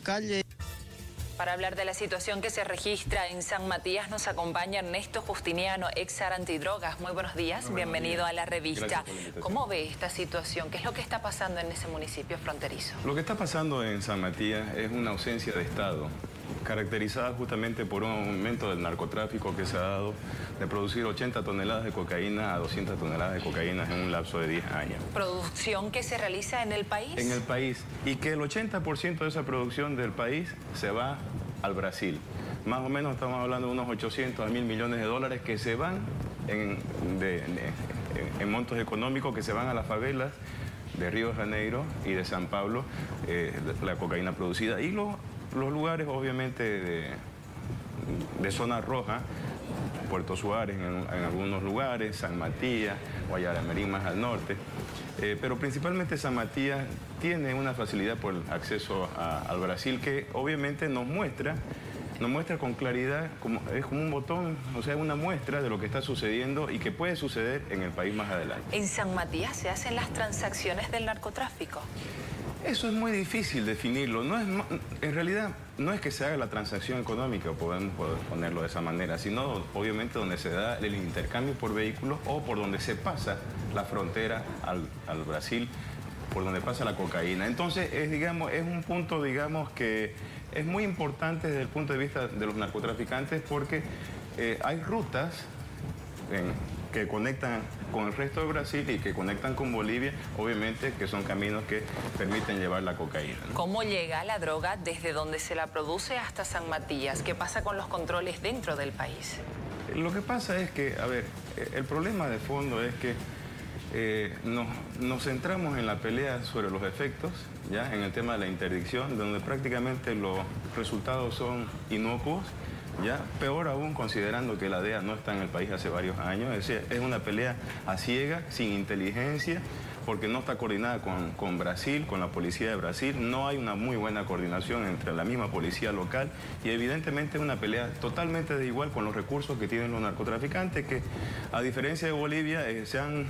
calle. Para hablar de la situación que se registra en San Matías nos acompaña Ernesto Justiniano, ex SAR Antidrogas. Muy buenos días, bienvenido a la revista. ¿Cómo ve esta situación? ¿Qué es lo que está pasando en ese municipio fronterizo? Lo que está pasando en San Matías es una ausencia de Estado, caracterizada justamente por un aumento del narcotráfico que se ha dado de producir 80 toneladas de cocaína a 200 toneladas de cocaína en un lapso de 10 años. ¿Producción que se realiza en el país? En el país, y que el 80% de esa producción del país se va al Brasil. Más o menos estamos hablando de unos 800 a 1.000 millones de dólares que se van en montos económicos que se van a las favelas de Río de Janeiro y de San Pablo, la cocaína producida. Y los lugares obviamente de zona roja, Puerto Suárez en algunos lugares, San Matías, Guayaramerín más al norte, pero principalmente San Matías tiene una facilidad por el acceso al Brasil que obviamente nos muestra con claridad, es como un botón, o sea, una muestra de lo que está sucediendo y que puede suceder en el país más adelante. ¿En San Matías se hacen las transacciones del narcotráfico? Eso es muy difícil definirlo. En realidad no es que se haga la transacción económica, podemos ponerlo de esa manera, sino obviamente donde se da el intercambio por vehículos o por donde se pasa la frontera al Brasil, por donde pasa la cocaína. Entonces es un punto, digamos, que es muy importante desde el punto de vista de los narcotraficantes porque hay rutas que conectan con el resto de Brasil y que conectan con Bolivia, obviamente que son caminos que permiten llevar la cocaína, ¿no? ¿Cómo llega la droga desde donde se la produce hasta San Matías? ¿Qué pasa con los controles dentro del país? Lo que pasa es que, a ver, el problema de fondo es que nos centramos en la pelea sobre los efectos, ya en el tema de la interdicción, donde prácticamente los resultados son inocuos. Ya, peor aún considerando que la DEA no está en el país hace varios años, es decir, es una pelea a ciega, sin inteligencia, porque no está coordinada con Brasil, con la policía de Brasil, no hay una muy buena coordinación entre la misma policía local y evidentemente es una pelea totalmente desigual con los recursos que tienen los narcotraficantes que a diferencia de Bolivia se han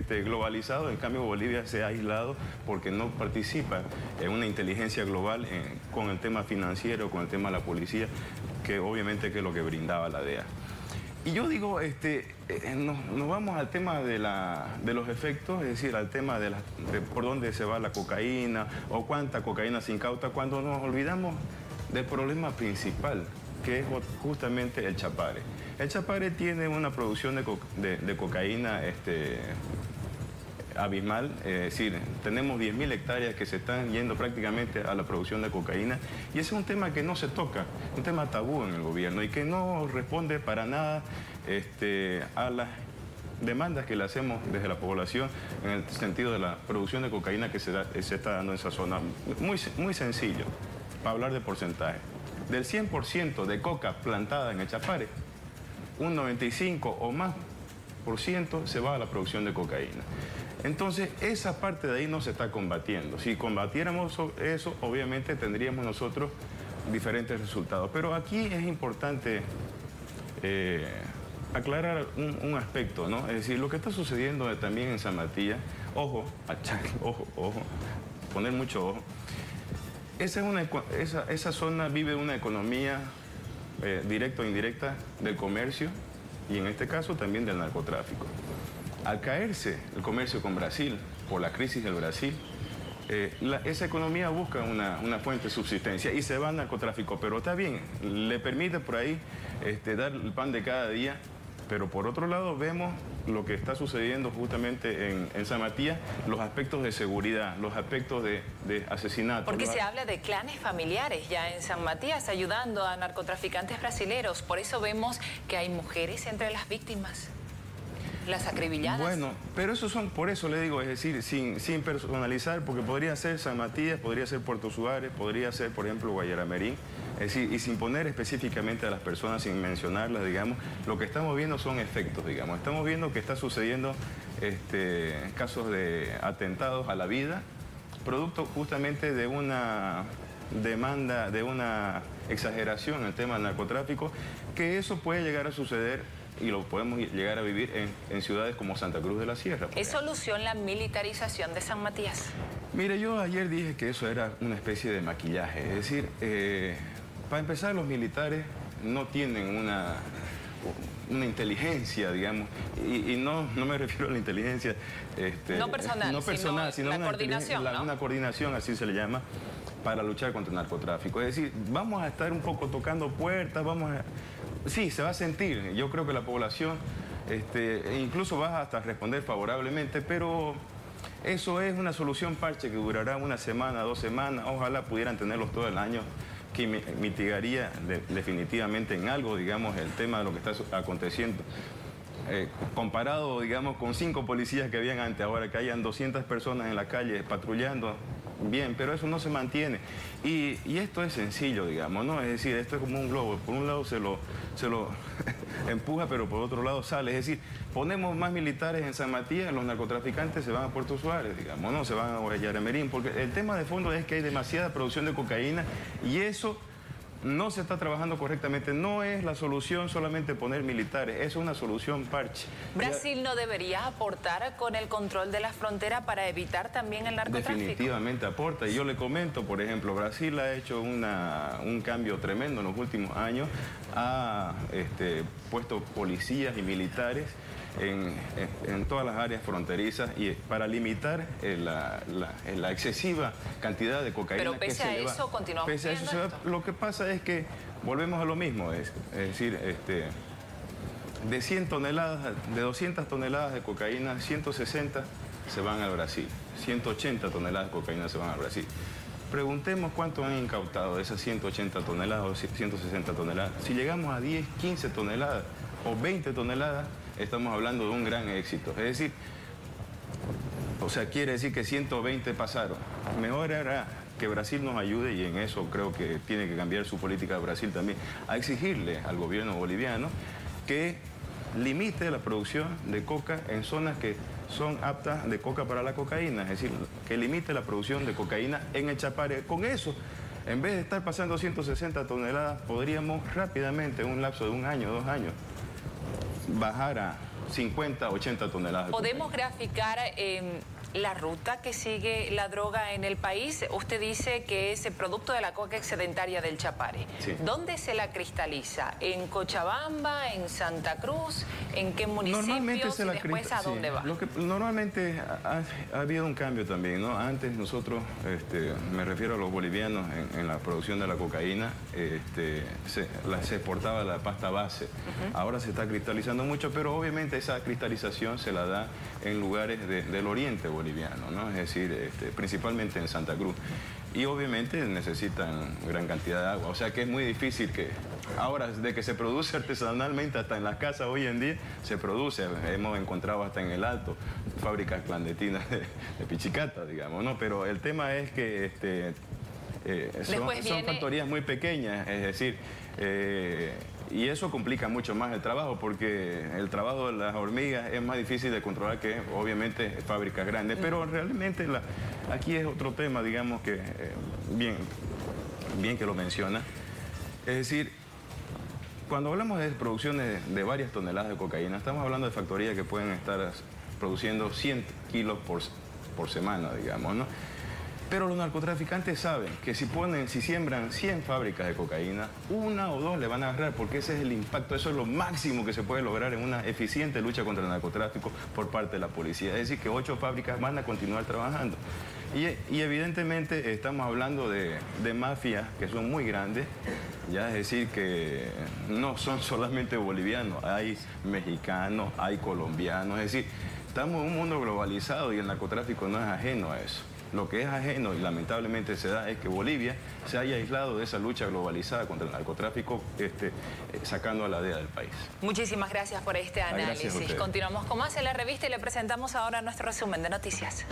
globalizado, en cambio Bolivia se ha aislado porque no participa en una inteligencia global con el tema financiero, con el tema de la policía, que obviamente que es lo que brindaba la DEA. Y yo digo, nos vamos al tema de los efectos, es decir, al tema de por dónde se va la cocaína o cuánta cocaína se incauta, cuando nos olvidamos del problema principal, que es justamente el Chapare. El Chapare tiene una producción de cocaína abismal, es decir, tenemos 10.000 hectáreas que se están yendo prácticamente a la producción de cocaína y ese es un tema que no se toca, un tema tabú en el gobierno y que no responde para nada a las demandas que le hacemos desde la población en el sentido de la producción de cocaína que se está dando en esa zona. Muy sencillo, para hablar de porcentaje. Del 100% de coca plantada en el Chapare, un 95 o más por ciento se va a la producción de cocaína. Entonces, esa parte de ahí no se está combatiendo. Si combatiéramos eso, obviamente tendríamos nosotros diferentes resultados. Pero aquí es importante aclarar un aspecto, ¿no? Es decir, lo que está sucediendo también en San Matías, ojo, poner mucho ojo. Esa zona vive una economía directa o indirecta del comercio y en este caso también del narcotráfico. Al caerse el comercio con Brasil, por la crisis del Brasil, esa economía busca una fuente de subsistencia y se va al narcotráfico, pero está bien, le permite por ahí dar el pan de cada día, pero por otro lado vemos lo que está sucediendo justamente en San Matías, los aspectos de seguridad, los aspectos de asesinato. Porque se habla de clanes familiares ya en San Matías ayudando a narcotraficantes brasileros, por eso vemos que hay mujeres entre las víctimas. Las acribilladas. Bueno, pero por eso le digo, es decir, sin personalizar, porque podría ser San Matías, podría ser Puerto Suárez, podría ser, por ejemplo, Guayaramerín, es decir, y sin poner específicamente a las personas, sin mencionarlas, digamos, lo que estamos viendo son efectos, digamos. Estamos viendo que está sucediendo casos de atentados a la vida, producto justamente de una demanda, de una exageración en el tema del narcotráfico, que eso puede llegar a suceder y lo podemos llegar a vivir en ciudades como Santa Cruz de la Sierra. ¿Es solución la militarización de San Matías? Mire, yo ayer dije que eso era una especie de maquillaje. Es decir, para empezar, los militares no tienen una inteligencia, digamos, y no me refiero a la inteligencia no personal, sino la coordinación, ¿no? Una coordinación, así se le llama, para luchar contra el narcotráfico. Es decir, vamos a estar un poco tocando puertas, sí, se va a sentir. Yo creo que la población incluso va hasta responder favorablemente, pero eso es una solución parche que durará una semana, 2 semanas. Ojalá pudieran tenerlos todo el año, que mitigaría definitivamente en algo, digamos, el tema de lo que está aconteciendo. Comparado, digamos, con 5 policías que habían antes, ahora que hayan 200 personas en la calle patrullando, bien, pero eso no se mantiene. Y esto es sencillo, digamos, ¿no? Es decir, esto es como un globo. Por un lado se lo empuja, pero por otro lado sale. Es decir, ponemos más militares en San Matías, los narcotraficantes se van a Puerto Suárez, digamos, ¿no? Se van a Guayaremerín, porque el tema de fondo es que hay demasiada producción de cocaína y eso no se está trabajando correctamente. No es la solución solamente poner militares, es una solución parche. ¿Brasil no debería aportar con el control de la frontera para evitar también el narcotráfico? Definitivamente aporta. Y yo le comento, por ejemplo, Brasil ha hecho un cambio tremendo en los últimos años. Ha puesto policías y militares en todas las áreas fronterizas y para limitar la excesiva cantidad de cocaína. Pero pese a eso, continuamos viendo esto. Lo que pasa es que volvemos a lo mismo, es decir, de 100 toneladas, de 200 toneladas de cocaína, 160 se van al Brasil, 180 toneladas de cocaína se van al Brasil. Preguntemos cuánto han incautado de esas 180 toneladas o 160 toneladas. Si llegamos a 10, 15 toneladas o 20 toneladas, estamos hablando de un gran éxito. Es decir, o sea, quiere decir que 120 pasaron. Mejor era que Brasil nos ayude, y en eso creo que tiene que cambiar su política de Brasil también, a exigirle al gobierno boliviano que limite la producción de coca en zonas que son aptas de coca para la cocaína. Es decir, que limite la producción de cocaína en el Chapare. Con eso, en vez de estar pasando 160 toneladas, podríamos rápidamente, en un lapso de 1 año, 2 años, bajar a 50, 80 toneladas. ¿Podemos graficar la ruta que sigue la droga en el país? Usted dice que es el producto de la coca excedentaria del Chapare. Sí. ¿Dónde se la cristaliza? ¿En Cochabamba? ¿En Santa Cruz? ¿En qué municipios? ¿Y después a dónde va? Normalmente ha habido un cambio también, ¿no? Antes nosotros, me refiero a los bolivianos, en la producción de la cocaína, se exportaba la pasta base. Ahora se está cristalizando mucho, pero obviamente esa cristalización se la da en lugares del oriente boliviano, ¿no? Es decir, principalmente en Santa Cruz. Y obviamente necesitan gran cantidad de agua. O sea que es muy difícil que... Ahora, de que se produce artesanalmente, hasta en las casas hoy en día, se produce. Hemos encontrado hasta en el Alto fábricas clandestinas de pichicata, digamos, ¿no? Pero el tema es que son factorías muy pequeñas, es decir... y eso complica mucho más el trabajo, porque el trabajo de las hormigas es más difícil de controlar que, obviamente, fábricas grandes. Pero realmente aquí es otro tema, digamos, que bien que lo menciona. Es decir, cuando hablamos de producciones de varias toneladas de cocaína, estamos hablando de factorías que pueden estar produciendo 100 kilos por semana, digamos, ¿no? Pero los narcotraficantes saben que si siembran 100 fábricas de cocaína, 1 o 2 le van a agarrar, porque ese es el impacto, eso es lo máximo que se puede lograr en una eficiente lucha contra el narcotráfico por parte de la policía. Es decir, que 8 fábricas van a continuar trabajando. Y evidentemente estamos hablando de mafias que son muy grandes, ya, es decir, que no son solamente bolivianos, hay mexicanos, hay colombianos, es decir, estamos en un mundo globalizado y el narcotráfico no es ajeno a eso. Lo que es ajeno y lamentablemente se da es que Bolivia se haya aislado de esa lucha globalizada contra el narcotráfico, sacando a la DEA del país. Muchísimas gracias por este análisis. Continuamos con más en la revista y le presentamos ahora nuestro resumen de noticias.